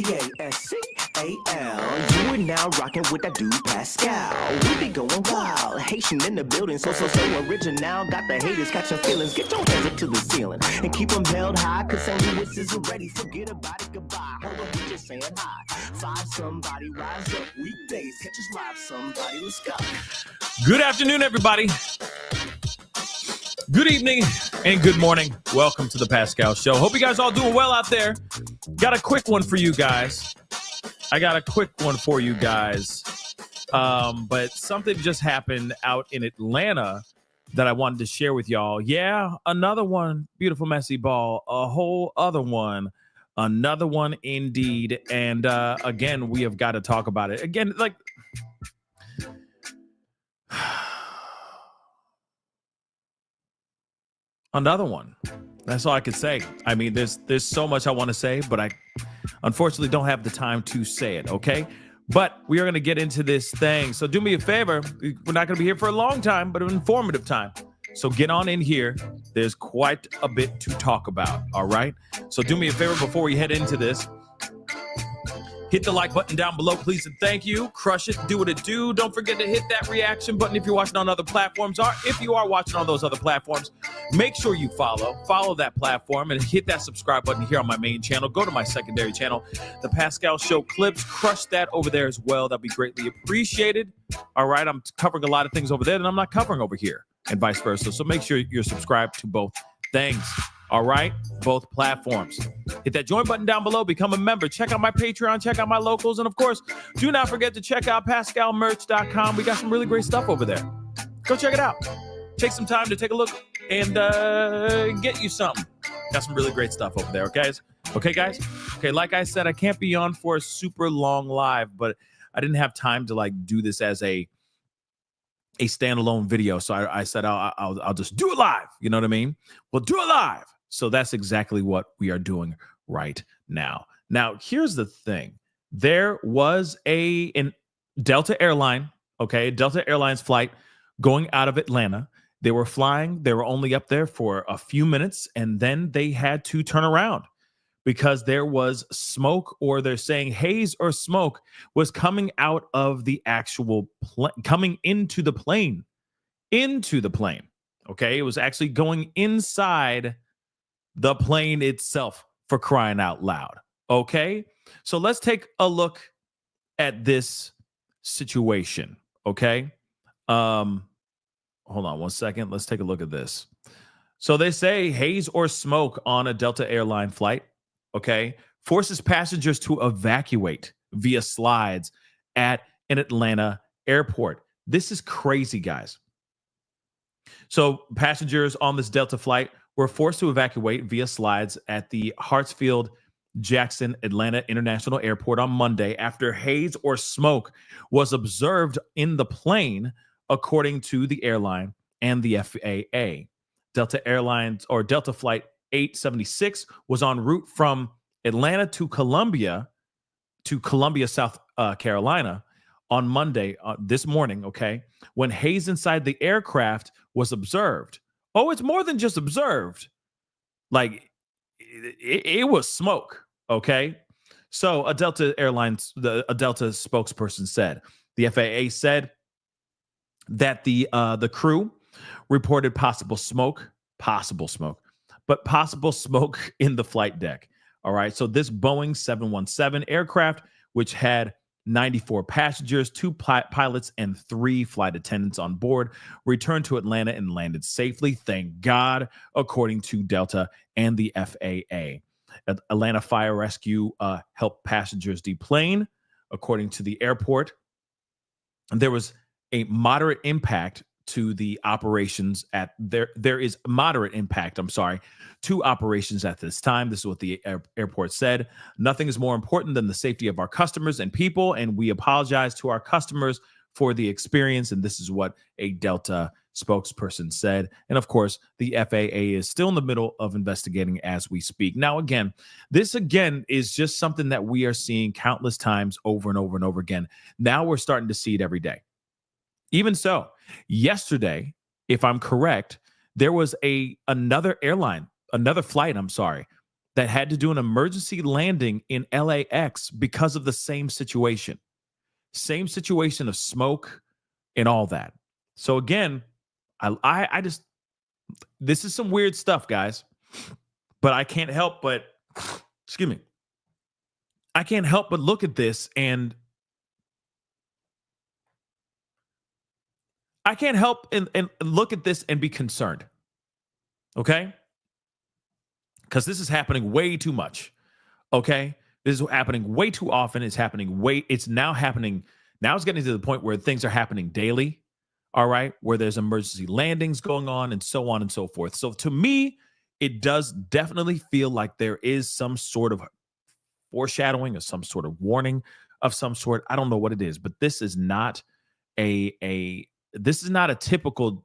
Pascal. You are now rocking with that dude Pascal. We be going wild, Haitian in the building, so original. Got the haters catching feelings. Get your hands up to the ceiling and keep them held high. Cause St. Louis is ready. Forget about it, goodbye. Hold on, we just saying hi. Five somebody, rise up. Weekdays, catch us live. Somebody, let's go. Good afternoon, everybody. Good evening and good morning. Welcome to the Pascal Show. Hope you guys all doing well out there. Got a quick one for you guys. But something just happened out in Atlanta that I wanted to share with y'all. Yeah, another one. Beautiful, messy ball. A whole other one. Another one indeed. And again, we have got to talk about it. Again, like... Another one. That's all I could say. I mean, there's so much I want to say, but I unfortunately don't have the time to say it, okay? But we are going to get into this thing. So do me a favor. We're not going to be here for a long time, but an informative time. So get on in here. There's quite a bit to talk about, all right? So do me a favor before we head into this. Hit the like button down below, please, and thank you. Crush it, do what it do. Don't forget to hit that reaction button if you're watching on other platforms, or if you are watching on those other platforms, make sure you follow that platform, and hit that subscribe button here on my main channel. Go to my secondary channel, The Pascal Show Clips. Crush that over there as well. That'd be greatly appreciated. All right, I'm covering a lot of things over there that I'm not covering over here, and vice versa. So make sure you're subscribed to both things. All right, both platforms. Hit that join button down below. Become a member. Check out my Patreon. Check out my locals. And, of course, do not forget to check out PascalMerch.com. We got some really great stuff over there. Go check it out. Take some time to take a look and get you something. Got some really great stuff over there, guys. Okay, guys? Okay, like I said, I can't be on for a super long live, but I didn't have time to, do this as a standalone video. So I said, I'll just do it live. You know what I mean? We'll do it live. So that's exactly what we are doing right now. Now, here's the thing. There was a Delta airline, okay, Delta Airlines flight going out of Atlanta. They were flying. They were only up there for a few minutes, and then they had to turn around because there was smoke, or they're saying haze or smoke was coming out of the actual coming into the plane. Okay, it was actually going inside the plane itself, for crying out loud. Okay, so let's take a look at this situation. Okay, hold on one second. Let's take a look at this. So they say haze or smoke on a Delta airline flight, okay, forces passengers to evacuate via slides at an Atlanta airport. This is crazy, guys. So passengers on this Delta flight were forced to evacuate via slides at the Hartsfield-Jackson Atlanta International Airport on Monday after haze or smoke was observed in the plane, according to the airline and the FAA. Delta Airlines, or Delta Flight 876, was en route from Atlanta to Columbia, South Carolina, on Monday, this morning, okay, when haze inside the aircraft was observed. Oh, it's more than just observed. It was smoke, okay? So a Delta spokesperson said, the FAA said that the crew reported possible smoke in the flight deck. All right, so this Boeing 717 aircraft, which had 94 passengers, 2 pilots, and 3 flight attendants on board, returned to Atlanta and landed safely, thank God, according to Delta and the FAA. Atlanta Fire Rescue helped passengers deplane, according to the airport. There was a moderate impact to the operations there is moderate impact, to operations at this time. This is what the airport said. Nothing is more important than the safety of our customers and people, and we apologize to our customers for the experience. And this is what a Delta spokesperson said. And of course, the FAA is still in the middle of investigating as we speak. Now, this is just something that we are seeing countless times over and over and over again. Now we're starting to see it every day. Even so, yesterday, if I'm correct, there was another flight, that had to do an emergency landing in LAX because of the same situation of smoke and all that. So again, I just, this is some weird stuff, guys, but I can't help but, excuse me, I can't help but look at this and I can't help and look at this and be concerned. Okay? Because this is happening way too much. Okay? This is happening way too often. It's now happening. Now it's getting to the point where things are happening daily. All right? Where there's emergency landings going on and so on and so forth. So to me, it does definitely feel like there is some sort of foreshadowing or some sort of warning of some sort. I don't know what it is, but this is not typical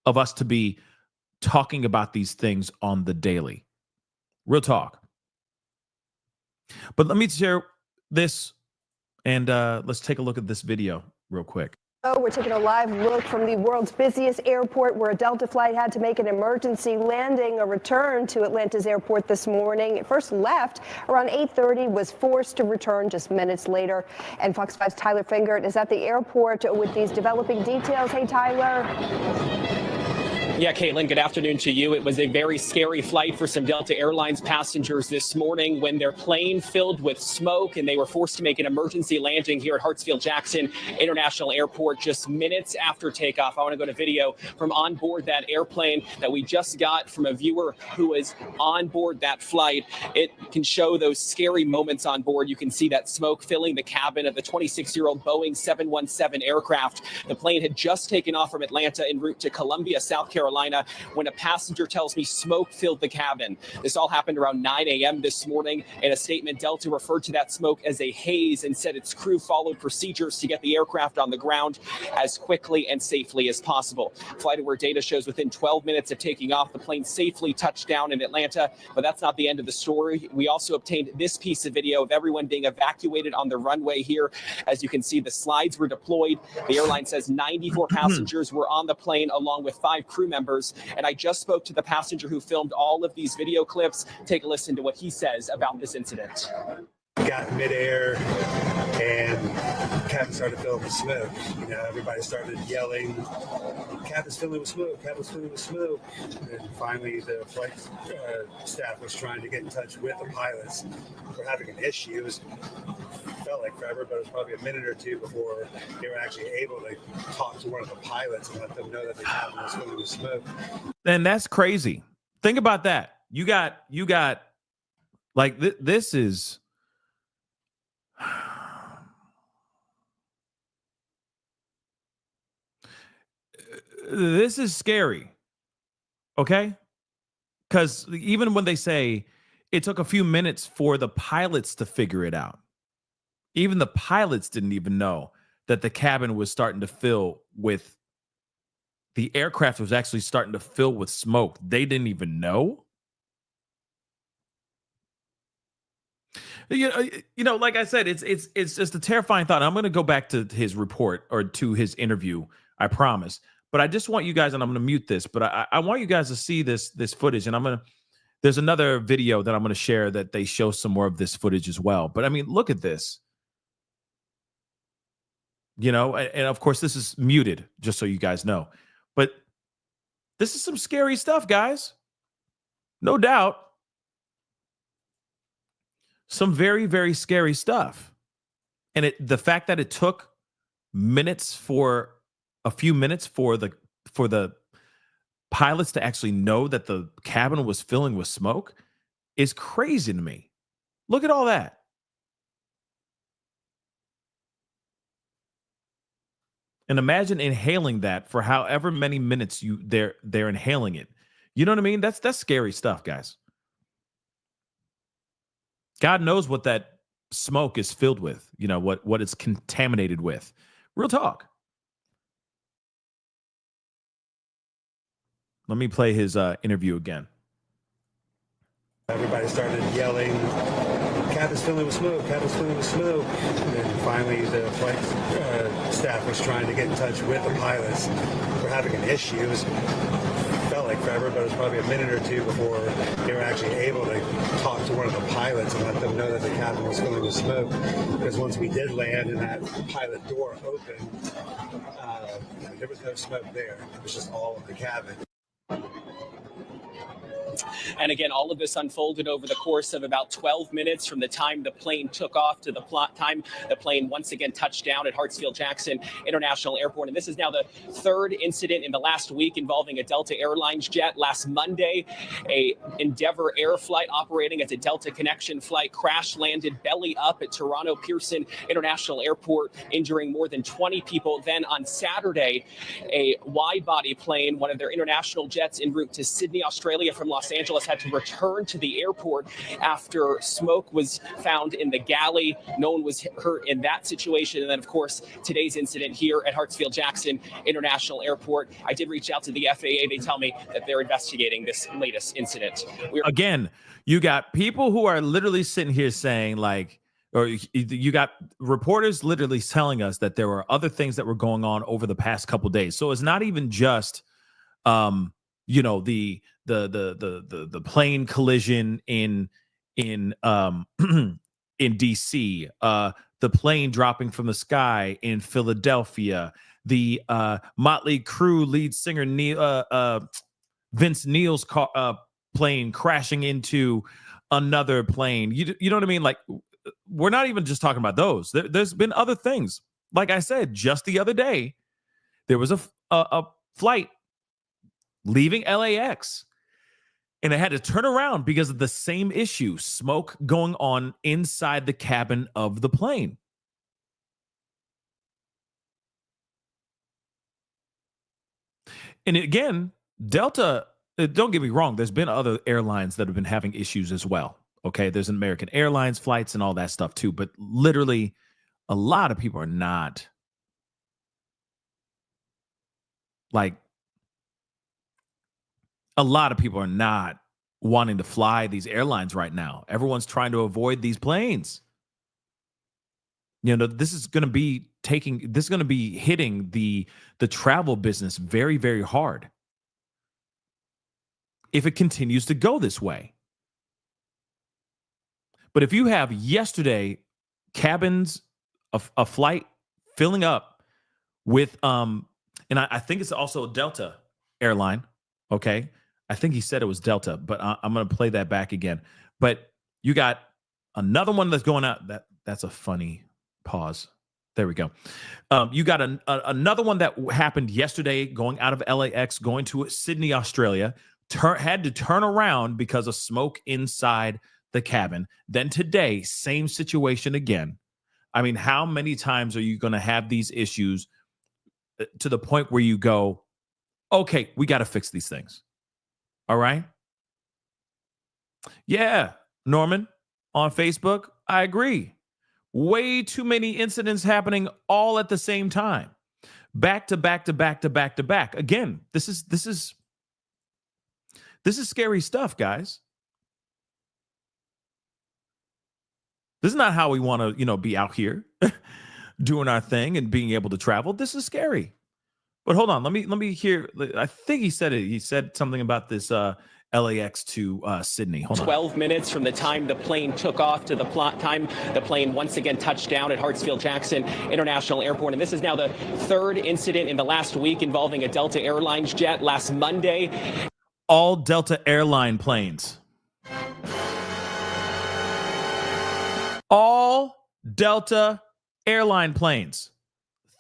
of us to be talking about these things on the daily. Real talk. But let me share this and let's take a look at this video real quick. Oh, we're taking a live look from the world's busiest airport where a Delta flight had to make an emergency landing. A return to Atlanta's airport this morning. It first left around 8:30, was forced to return just minutes later. And Fox 5's Tyler Fingert is at the airport with these developing details. Hey, Tyler. Yeah, Caitlin, good afternoon to you. It was a very scary flight for some Delta Airlines passengers this morning when their plane filled with smoke and they were forced to make an emergency landing here at Hartsfield-Jackson International Airport just minutes after takeoff. I want to go to video from on board that airplane that we just got from a viewer who was on board that flight. It can show those scary moments on board. You can see that smoke filling the cabin of the 26-year-old Boeing 717 aircraft. The plane had just taken off from Atlanta en route to Columbia, South Carolina, when a passenger tells me smoke filled the cabin. This all happened around 9 a.m. this morning. In a statement, Delta referred to that smoke as a haze and said its crew followed procedures to get the aircraft on the ground as quickly and safely as possible. FlightAware data shows within 12 minutes of taking off, the plane safely touched down in Atlanta, but that's not the end of the story. We also obtained this piece of video of everyone being evacuated on the runway here. As you can see, the slides were deployed. The airline says 94 passengers were on the plane along with 5 crew members. And I just spoke to the passenger who filmed all of these video clips. Take a listen to what he says about this incident. Got midair and cabin started filling with smoke. You know, everybody started yelling, cabin's filling with smoke, cabin's filling with smoke. And finally the flight staff was trying to get in touch with the pilots. We're having an issue. It felt like forever, but it was probably a minute or two before they were actually able to talk to one of the pilots and let them know that the cabin was filling with smoke. And that's crazy. Think about that. You got like this is this is scary. Okay? Because even when they say it took a few minutes for the pilots to figure it out, even the pilots didn't even know that the cabin was starting to fill with, the aircraft was actually starting to fill with smoke. They didn't even know. You know, like I said, it's just a terrifying thought. I'm going to go back to his report or to his interview, I promise. But I just want you guys, and I'm going to mute this, but I want you guys to see this footage. And there's another video that I'm going to share that they show some more of this footage as well. But I mean, look at this. You know, and of course, this is muted, just so you guys know. But this is some scary stuff, guys. No doubt. Some very, very scary stuff. And the fact that it took a few minutes for the pilots to actually know that the cabin was filling with smoke is crazy to me. Look at all that. And imagine inhaling that for however many minutes they're inhaling it. You know what I mean? That's scary stuff, guys. God knows what that smoke is filled with, you know, what it's contaminated with. Real talk. Let me play his interview again. Everybody started yelling, cabin's filling with smoke, cabin's filling with smoke. And then finally the flight staff was trying to get in touch with the pilots. We're having an issue. It felt like forever, but it was probably a minute or two before they were actually able to talk to one of the pilots and let them know that the cabin was filling with smoke. Because once we did land and that pilot door opened, there was no smoke there. It was just all of the cabin. And again, all of this unfolded over the course of about 12 minutes from the time the plane took off to the time the plane once again touched down at Hartsfield-Jackson International Airport. And this is now the third incident in the last week involving a Delta Airlines jet. Last Monday, a Endeavour Air flight operating as a Delta connection flight crash landed belly up at Toronto Pearson International Airport, injuring more than 20 people. Then on Saturday, a wide-body plane, one of their international jets en route to Sydney, Australia from Los Angeles, had to return to the airport after smoke was found in the galley. No one was hurt in that situation. And then, of course, today's incident here at Hartsfield-Jackson International Airport. I did reach out to the FAA. They tell me that they're investigating this latest incident. Again, you got people who are literally sitting here saying, like, or you got reporters literally telling us that there were other things that were going on over the past couple days. So it's not even just the plane collision in in DC, the plane dropping from the sky in Philadelphia, the Motley Crue lead singer Vince Neil's plane crashing into another plane. You know what I mean? Like, we're not even just talking about those. There's been other things. Like I said, just the other day, there was a flight leaving LAX, and it had to turn around because of the same issue, smoke going on inside the cabin of the plane. And again, Delta, don't get me wrong, there's been other airlines that have been having issues as well. Okay, there's American Airlines flights and all that stuff too, but literally a lot of people are not, like, a lot of people are not wanting to fly these airlines right now. Everyone's trying to avoid these planes. You know, this is going to be hitting the travel business very, very hard if it continues to go this way. But if you have yesterday cabins, a flight filling up with and I think it's also a Delta airline. Okay, I think he said it was Delta, but I'm going to play that back again. But you got another one that's going out. That's a funny pause. There we go. You got another one that happened yesterday, going out of LAX, going to Sydney, Australia. Had to turn around because of smoke inside the cabin. Then today, same situation again. I mean, how many times are you going to have these issues to the point where you go, okay, we got to fix these things? All right. Yeah, Norman, on Facebook, I agree. Way too many incidents happening all at the same time. Back to back to back to back to back. Again, this is scary stuff, guys. This is not how we want to, be out here doing our thing and being able to travel. This is scary. But hold on, let me hear. I think he said it. He said something about this LAX to Sydney. Hold on. 12 minutes from the time the plane took off to the time the plane once again touched down at Hartsfield-Jackson International Airport. And this is now the third incident in the last week involving a Delta Airlines jet. Last Monday, all Delta airline planes. All Delta airline planes.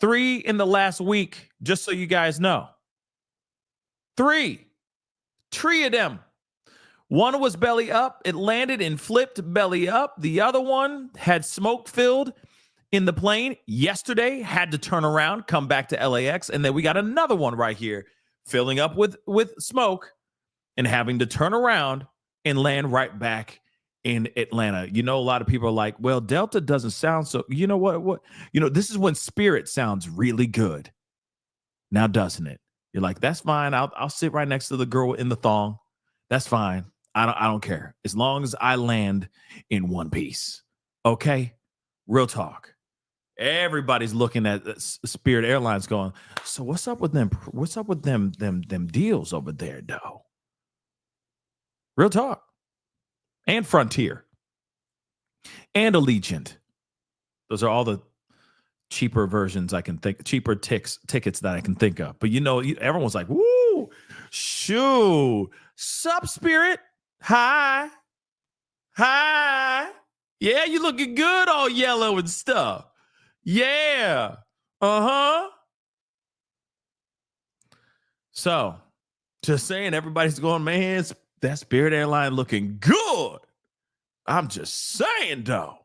3 in the last week, just so you guys know. 3 of them. One was belly up. It landed and flipped belly up. The other one had smoke filled in the plane yesterday, had to turn around, come back to LAX. And then we got another one right here filling up with smoke and having to turn around and land right back in Atlanta. You know, a lot of people are like, well, Delta doesn't sound so, you know what, this is when Spirit sounds really good. Now, doesn't it? You're like, that's fine. I'll sit right next to the girl in the thong. That's fine. I don't care. As long as I land in one piece. Okay? Real talk. Everybody's looking at Spirit Airlines going, so what's up with them? What's up with them deals over there, though? Real talk. And Frontier. And Allegiant. Those are all the cheaper versions I can think, cheaper tickets that I can think of. But everyone's like, woo, shoo, sup, Spirit? Hi. Yeah, you looking good, all yellow and stuff. Yeah. Uh-huh. So, just saying, everybody's going, man, that Spirit airline looking good. I'm just saying, though.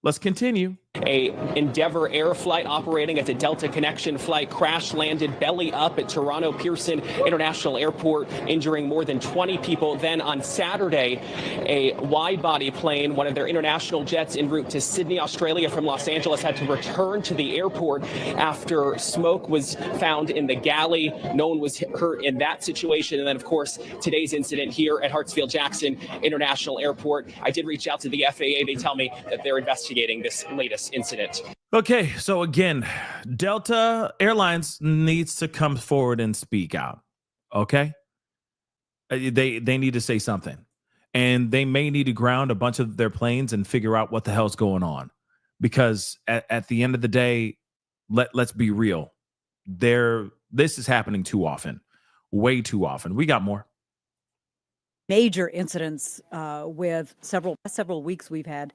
Let's continue. A Endeavour Air flight operating as a Delta Connection flight crash landed belly up at Toronto Pearson International Airport, injuring more than 20 people. Then on Saturday, a wide-body plane, one of their international jets en route to Sydney, Australia from Los Angeles, had to return to the airport after smoke was found in the galley. No one was hurt in that situation. And then, of course, today's incident here at Hartsfield-Jackson International Airport. I did reach out to the FAA. They tell me that they're investigating this latest incident. Okay, so again, Delta Airlines needs to come forward and speak out. Okay, they need to say something, and they may need to ground a bunch of their planes and figure out what the hell's going on, because at the end of the day, let's be real, this is happening too often, way too often. We got more major incidents with several weeks. We've had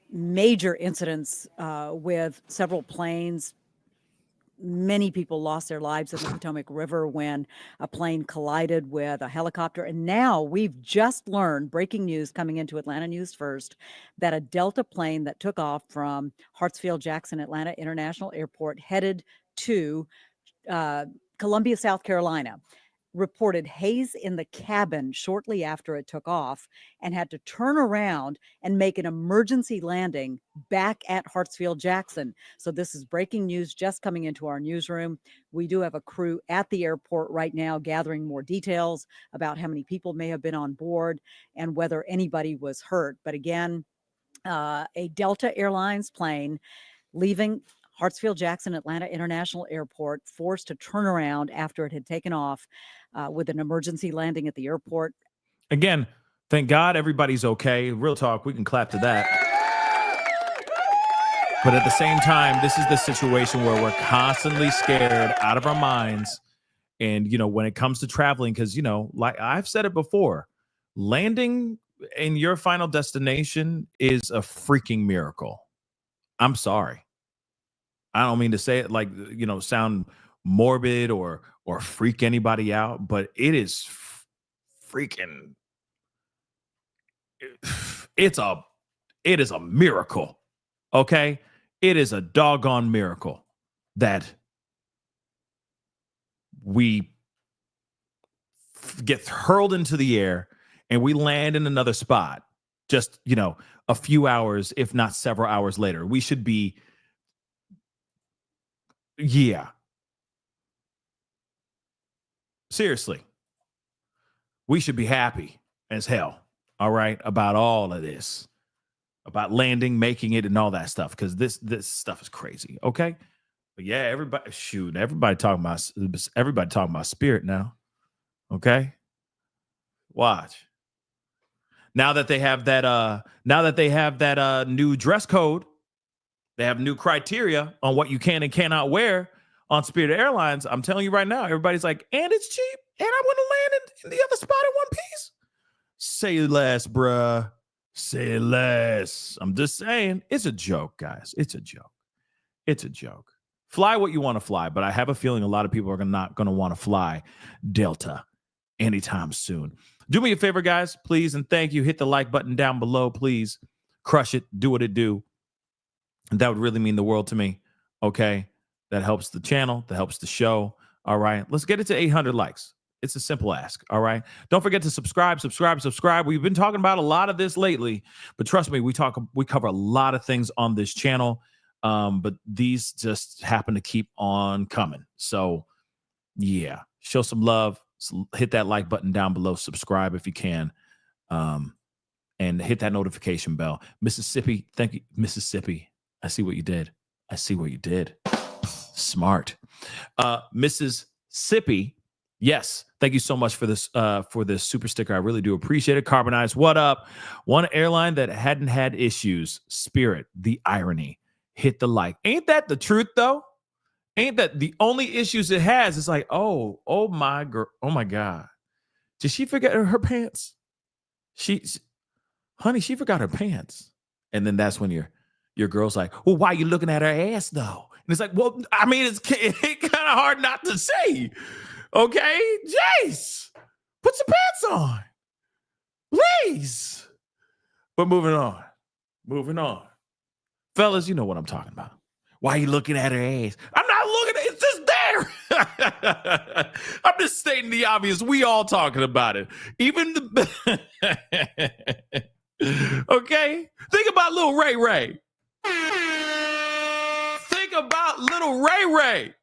major incidents with several planes. Many people lost their lives in the Potomac River when a plane collided with a helicopter. And now we've just learned, breaking news coming into Atlanta News First, that a Delta plane that took off from Hartsfield-Jackson Atlanta International Airport headed to Columbia, South Carolina, reported haze in the cabin shortly after it took off and had to turn around and make an emergency landing back at Hartsfield-Jackson. So this is breaking news just coming into our newsroom. We do have a crew at the airport right now gathering more details about how many people may have been on board and whether anybody was hurt. But again, a Delta Airlines plane leaving Hartsfield-Jackson Atlanta International Airport forced to turn around after it had taken off with an emergency landing at the airport. Again, thank God everybody's okay. Real talk, we can clap to that. But at the same time, this is the situation where we're constantly scared out of our minds. And, when it comes to traveling, because, like I've said it before, landing in your final destination is a freaking miracle. I'm sorry. I don't mean to say it like, sound morbid or freak anybody out, but it is freaking, it is a miracle. Okay. It is a doggone miracle that we get hurled into the air and we land in another spot just, a few hours, if not several hours later. We should be, yeah. Seriously. We should be happy as hell, all right, about all of this, about landing, making it, and all that stuff, because this stuff is crazy, okay? But yeah, everybody talking about Spirit now, okay? Watch. Now that they have that new dress code, they have new criteria on what you can and cannot wear on Spirit Airlines. I'm telling you right now, everybody's like, and it's cheap, and I want to land in the other spot in one piece. Say less, bruh. Say less. I'm just saying, it's a joke, guys. It's a joke. It's a joke. Fly what you want to fly, but I have a feeling a lot of people are not going to want to fly Delta anytime soon. Do me a favor, guys, please, and thank you. Hit the like button down below, please. Crush it. Do what it do. That would really mean the world to me. Okay. That helps the channel. That helps the show. All right. Let's get it to 800 likes. It's a simple ask. All right. Don't forget to subscribe. We've been talking about a lot of this lately, but trust me, we cover a lot of things on this channel. But these just happen to keep on coming. So yeah, show some love. Hit that like button down below. Subscribe if you can. And hit that notification bell. Mississippi. Thank you. Mississippi. I see what you did. Smart. Mrs. Sippy Yes. Thank you so much for this super sticker. I really do appreciate it. Carbonized, what up? One airline that hadn't had issues. Spirit, the irony. Hit the like. Ain't that the truth though? Ain't that the only issues it has? It's like, oh my girl, oh my God. Did she forget her pants? Honey, she forgot her pants. And then that's when your girl's like, well, why are you looking at her ass though? And it's like, well, I mean, it's kind of hard not to say. Okay, Jace, put some pants on, please. But moving on. Fellas, you know what I'm talking about. Why are you looking at her ass? I'm not looking at it, it's just there. I'm just stating the obvious. We all talking about it. Even the okay? Think about little Ray Ray. Think about little Ray Ray.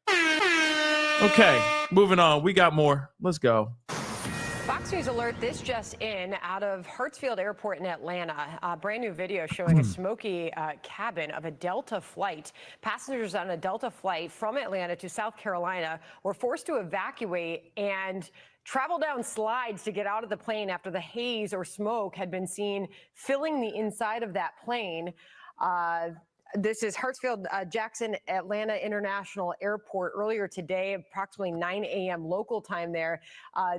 Okay, moving on. We got more. Let's go. Fox News alert, this just in, out of Hartsfield Airport in Atlanta. A brand new video showing a smoky cabin of a Delta flight. Passengers on a Delta flight from Atlanta to South Carolina were forced to evacuate and travel down slides to get out of the plane after the haze or smoke had been seen filling the inside of that plane. This is Hartsfield Jackson Atlanta International Airport earlier today, approximately 9 a.m. local time there.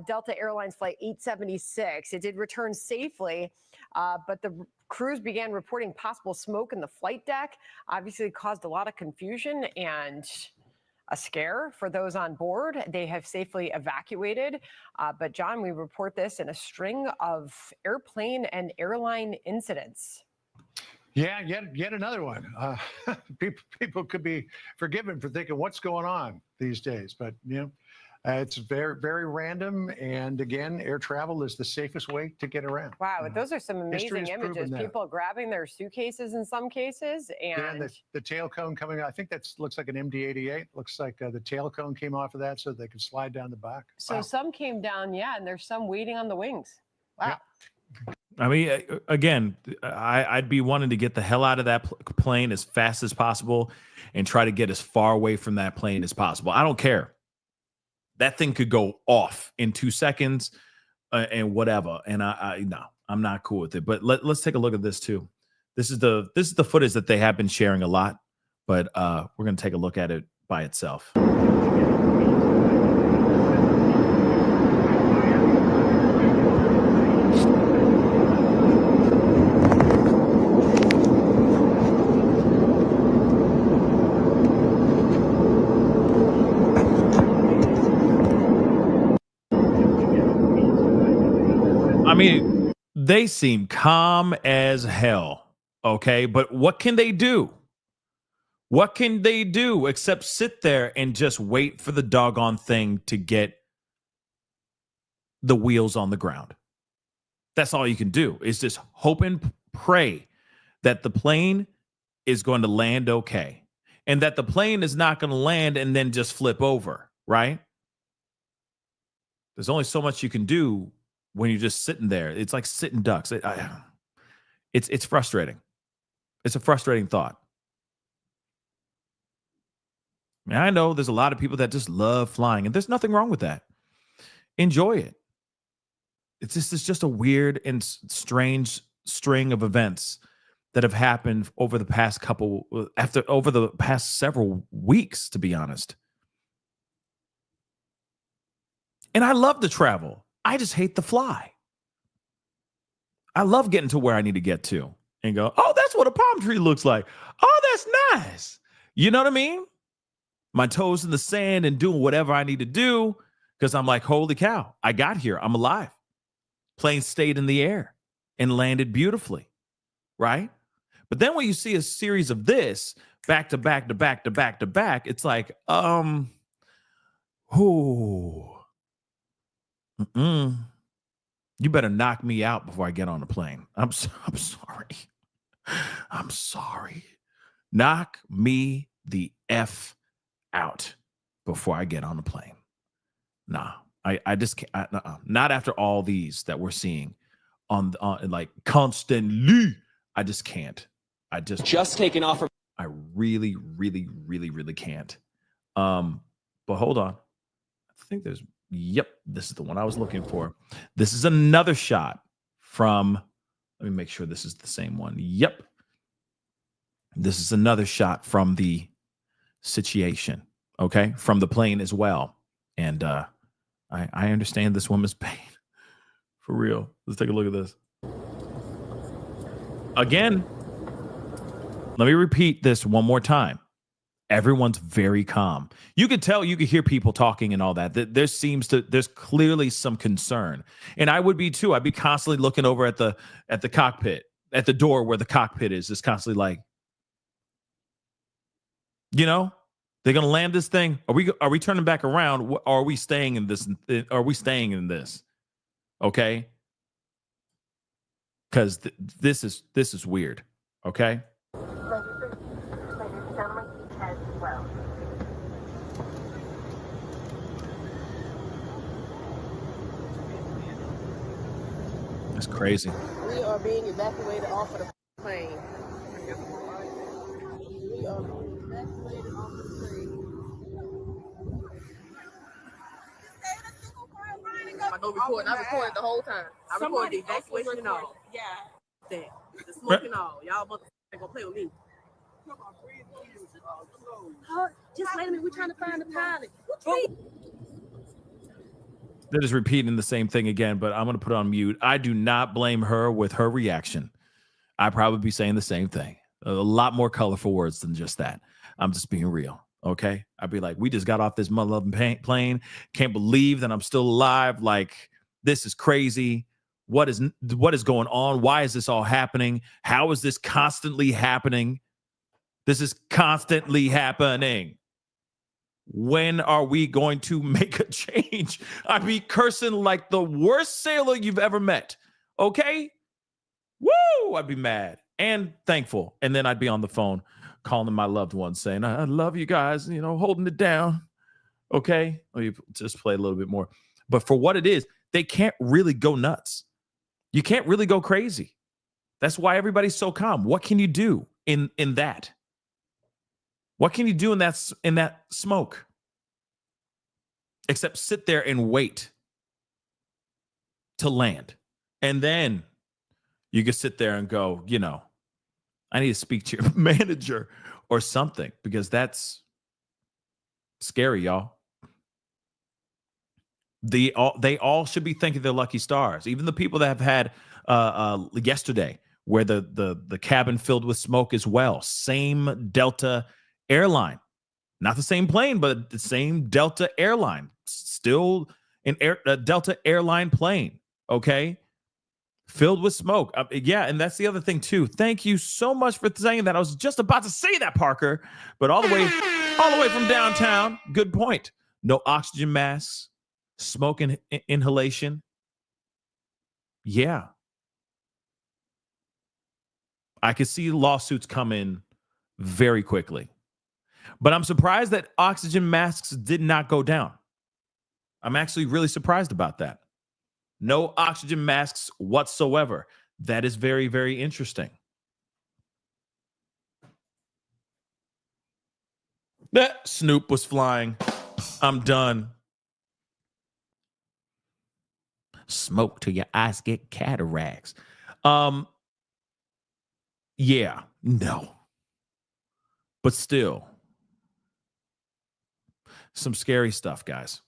Delta Airlines flight 876. It did return safely, but the crews began reporting possible smoke in the flight deck. Obviously caused a lot of confusion and a scare for those on board. They have safely evacuated. But John, we report this in a string of airplane and airline incidents. Yeah, yet another one. People could be forgiven for thinking what's going on these days, but it's very, very random. And again, air travel is the safest way to get around. Wow, those are some amazing images. People grabbing their suitcases in some cases, and the tail cone coming out. I think that looks like an MD-88. Looks like the tail cone came off of that, so they could slide down the back. So some came down, and there's some waiting on the wings. Wow. Yeah. I mean, again, I'd be wanting to get the hell out of that plane as fast as possible and try to get as far away from that plane as possible. I don't care. That thing could go off in 2 seconds and whatever. And no, I'm not cool with it. But let's take a look at this too. This is the footage that they have been sharing a lot, but we're going to take a look at it by itself. I mean, they seem calm as hell, okay? But what can they do? What can they do except sit there and just wait for the doggone thing to get the wheels on the ground? That's all you can do, is just hope and pray that the plane is going to land okay and that the plane is not going to land and then just flip over, right? There's only so much you can do when you're just sitting there. It's like sitting ducks. It's frustrating. It's a frustrating thought. I mean, I know there's a lot of people that just love flying, and there's nothing wrong with that. Enjoy it. It's just a weird and strange string of events that have happened over the past several weeks, to be honest. And I love to travel. I just hate the fly. I love getting to where I need to get to and go, oh, that's what a palm tree looks like. Oh, that's nice. You know what I mean? My toes in the sand and doing whatever I need to do because I'm like, holy cow, I got here. I'm alive. Plane stayed in the air and landed beautifully, right? But then when you see a series of this back to back to back to back to back, it's like, you better knock me out before I get on the plane. I'm sorry. I'm sorry. Knock me the F out before I get on the plane. Nah, I just can't. Not after all these that we're seeing on like constantly. I just can't. I just taking off from. I really, really, really, really can't. But hold on. I think there's Yep, this is the one I was looking for. This is another shot from, let me make sure this is the same one. Yep. This is another shot from the situation, okay, from the plane as well. And I understand this woman's pain. For real. Let's take a look at this. Again, let me repeat this one more time. Everyone's very calm. You could tell, you could hear people talking and all that. There's clearly some concern. And I would be too. I'd be constantly looking over at the cockpit, at the door where the cockpit is, just constantly like, they're gonna land this thing. Are we turning back around? Or are we staying in this? Are we staying in this? Okay. Because this is weird. Okay. It's crazy. We are being evacuated off of the plane. We are being evacuated off of the plane. I go recording. I recorded the whole time. I recorded the evacuation and all. Yeah. That. The smoke and all. Y'all ain't gonna play with me. Just wait a minute. We're trying to find the pilot. They're just repeating the same thing again, but I'm going to put it on mute. I do not blame her with her reaction. I'd probably be saying the same thing. A lot more colorful words than just that. I'm just being real, okay? I'd be like, we just got off this mother-loving plane. Can't believe that I'm still alive. Like, this is crazy. What is going on? Why is this all happening? How is this constantly happening? This is constantly happening. When are we going to make a change? I'd be cursing like the worst sailor you've ever met. Okay? Woo! I'd be mad and thankful. And then I'd be on the phone calling my loved ones saying, I love you guys, holding it down. Okay? Or you just play a little bit more. But for what it is, they can't really go nuts. You can't really go crazy. That's why everybody's so calm. What can you do in that? What can you do in that smoke? Except sit there and wait to land. And then you can sit there and go, I need to speak to your manager or something, because that's scary, y'all. They all should be thanking their lucky stars. Even the people that have had yesterday, where the cabin filled with smoke as well. Same Delta airline. Not the same plane, but the same Delta airline. Still a Delta airline plane, okay? Filled with smoke. Yeah, and that's the other thing too. Thank you so much for saying that. I was just about to say that, Parker, but all the way from downtown. Good point. No oxygen masks, smoke inhalation. Yeah. I could see lawsuits come in very quickly. But I'm surprised that oxygen masks did not go down. I'm actually really surprised about that. No oxygen masks whatsoever. That is very, very interesting. That Snoop was flying. I'm done. Smoke till your eyes get cataracts. Yeah, no. But still, some scary stuff, guys.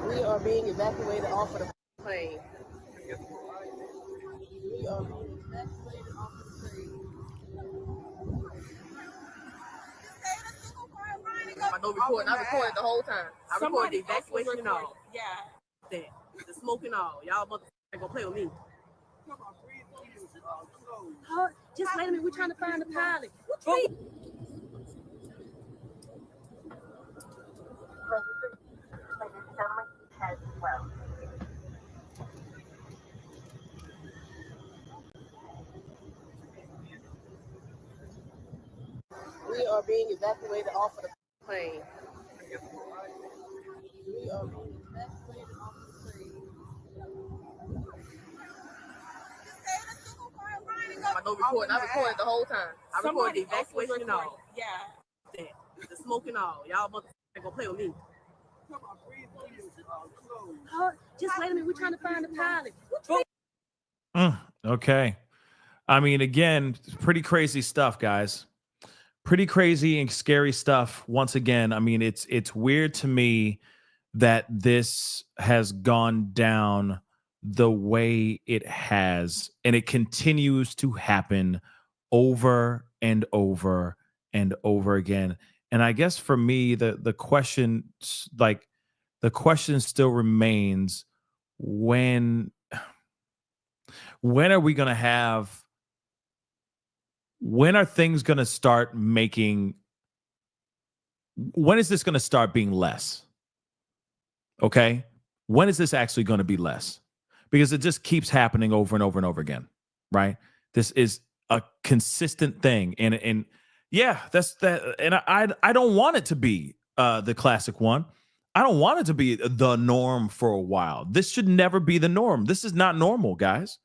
We are being evacuated off of the plane. We are being evacuated off of the plane. I go recording. I recorded the whole time. I recorded the evacuation and all. Yeah. That. The smoke and all. Y'all ain't gonna play with me. Just wait a minute. We're trying to find the pilot. We are being evacuated off of the plane. I go recording. I recorded the whole time. I recorded the evacuation and all. Yeah. The smoke and all. Y'all motherfuckers gonna play with me. Just wait a minute. We're trying to find the pilot. Okay. I mean, again, pretty crazy stuff, guys. Pretty crazy and scary stuff. Once again, I mean, it's weird to me that this has gone down the way it has, and it continues to happen over and over and over again. And I guess for me, the question, like, the question still remains: when are we going to have? When are things going to start making? When is this going to start being less? Okay. When is this actually going to be less? Because it just keeps happening over and over and over again, right? This is a consistent thing. And yeah, that's that. And I don't want it to be the classic one. I don't want it to be the norm for a while. This should never be the norm. This is not normal, guys.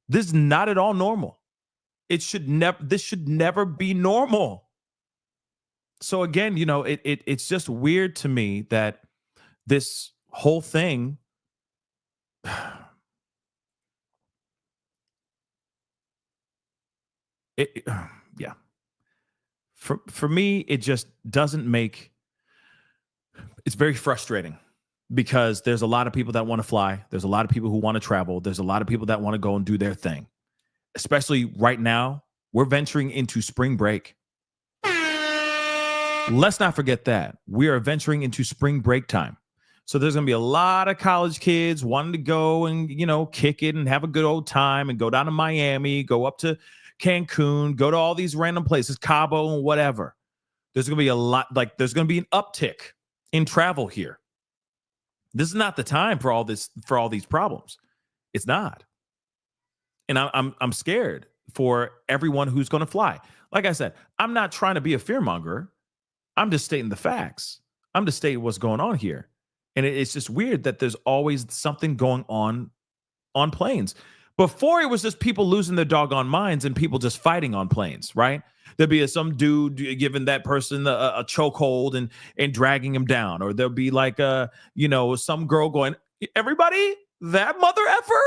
This is not at all normal. This should never be normal. So again, you know, it's just weird to me that this whole thing yeah. For me, it just doesn't make. It's very frustrating because there's a lot of people that want to fly. There's a lot of people who want to travel. There's a lot of people that want to go and do their thing. Especially right now, we're venturing into spring break. Let's not forget that. We are venturing into spring break time. So there's going to be a lot of college kids wanting to go and, you know, kick it and have a good old time and go down to Miami, go up to Cancun, go to all these random places, Cabo and whatever. There's going to be a lot, like there's going to be an uptick in travel here. This is not the time for all these problems. It's not. And I'm scared for everyone who's going to fly. Like I said, I'm not trying to be a fearmonger. I'm just stating the facts. I'm just stating what's going on here. And it's just weird that there's always something going on planes. Before, it was just people losing their doggone minds and people just fighting on planes, right? There'd be some dude giving that person a chokehold and dragging him down. Or there'll be like some girl going, everybody, that mother effer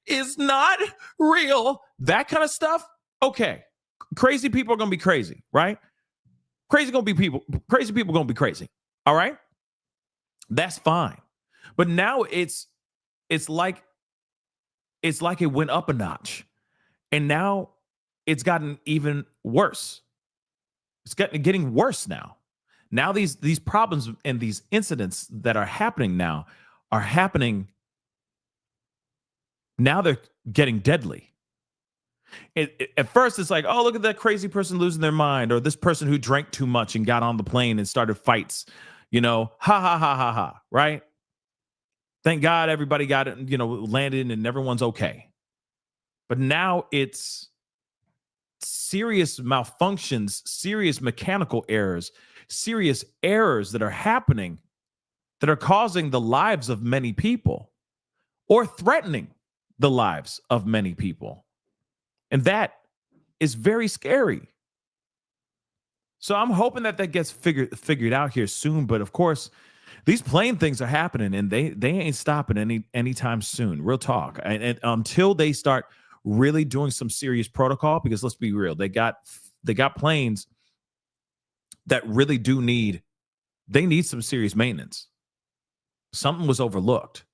is not real. That kind of stuff. Okay. Crazy people are going to be crazy, right? Crazy people going to be crazy. All right. That's fine. But now it's like it went up a notch, and now it's gotten even worse. It's getting worse now. Now these problems and these incidents that are happening now are happening. Now they're getting deadly. At first, it's like, oh, look at that crazy person losing their mind, or this person who drank too much and got on the plane and started fights. You know, ha ha ha ha ha. Right? Thank God everybody got it. You know, landed and everyone's okay. But now it's serious malfunctions, serious mechanical errors, serious errors that are happening that are causing the lives of many people or threatening the lives of many people. And that is very scary. So I'm hoping that gets figured out here soon. But of course, these plane things are happening, and they ain't stopping anytime soon. Real talk. And until they start really doing some serious protocol, because let's be real, they got planes that really need some serious maintenance. Something was overlooked.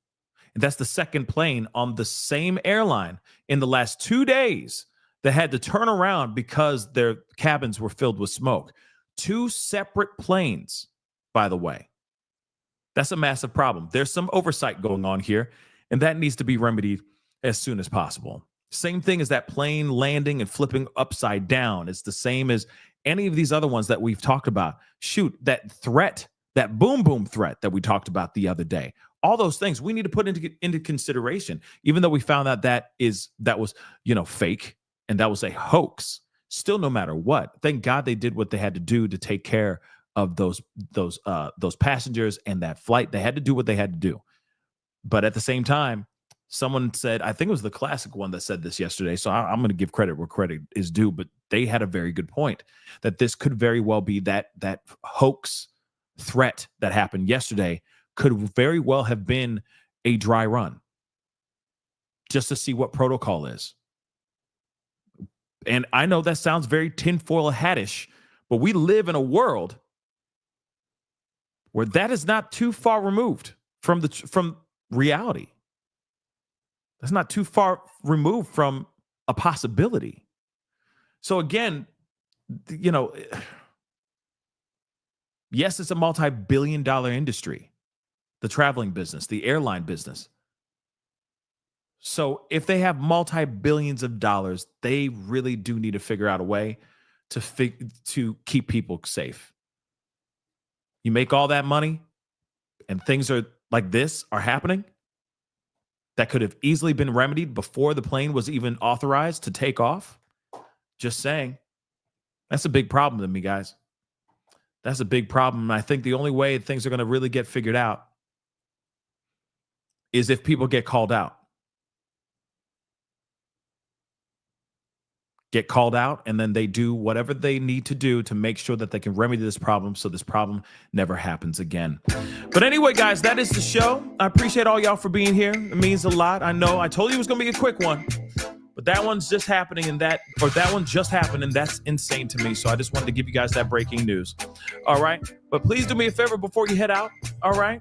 And that's the second plane on the same airline in the last 2 days that had to turn around because their cabins were filled with smoke. 2 separate planes, by the way. That's a massive problem. There's some oversight going on here, and that needs to be remedied as soon as possible. Same thing as that plane landing and flipping upside down. It's the same as any of these other ones that we've talked about. Shoot, that threat, that boom boom threat that we talked about the other day. All those things we need to put into consideration, even though we found out that was fake and that was a hoax. Still, no matter what, thank God they did what they had to do to take care of those passengers and that flight. They had to do what they had to do. But at the same time, someone said, I think it was the Classic one that said this yesterday, so I'm going to give credit where credit is due, but they had a very good point that this could very well be that hoax threat that happened yesterday could very well have been a dry run just to see what protocol is. And I know that sounds very tinfoil hattish, but we live in a world where that is not too far removed from reality. That's not too far removed from a possibility. So again, you know, yes, it's a multi-billion-dollar industry, the traveling business, the airline business. So if they have multi-billions of dollars, they really do need to figure out a way to keep people safe. You make all that money and things are like this are happening that could have easily been remedied before the plane was even authorized to take off. Just saying. That's a big problem to me, guys. That's a big problem. And I think the only way things are going to really get figured out is if people get called out. Get called out, and then they do whatever they need to do to make sure that they can remedy this problem so this problem never happens again. But anyway, guys, that is the show. I appreciate all y'all for being here. It means a lot. I know I told you it was going to be a quick one, but that one's just happening, and that one just happened, and that's insane to me. So I just wanted to give you guys that breaking news. All right. But please do me a favor before you head out. All right.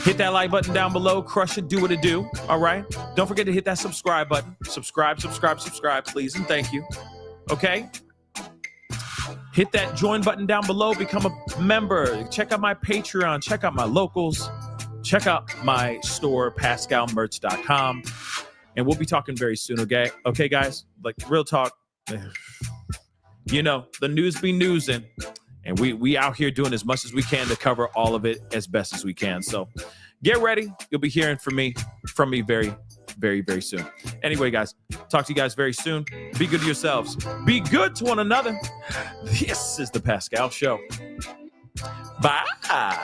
Hit that like button down below. Crush it. Do what it do. All right. Don't forget to hit that subscribe button. Subscribe, please, and thank you. Okay. Hit that join button down below. Become a member. Check out my Patreon. Check out my locals. Check out my store, PascalMerch.com. And we'll be talking very soon, okay? Okay, guys? Like, real talk. You know, the news be newsing. And we out here doing as much as we can to cover all of it as best as we can. So get ready. You'll be hearing from me very, very, very soon. Anyway, guys, talk to you guys very soon. Be good to yourselves. Be good to one another. This is The Pascal Show. Bye.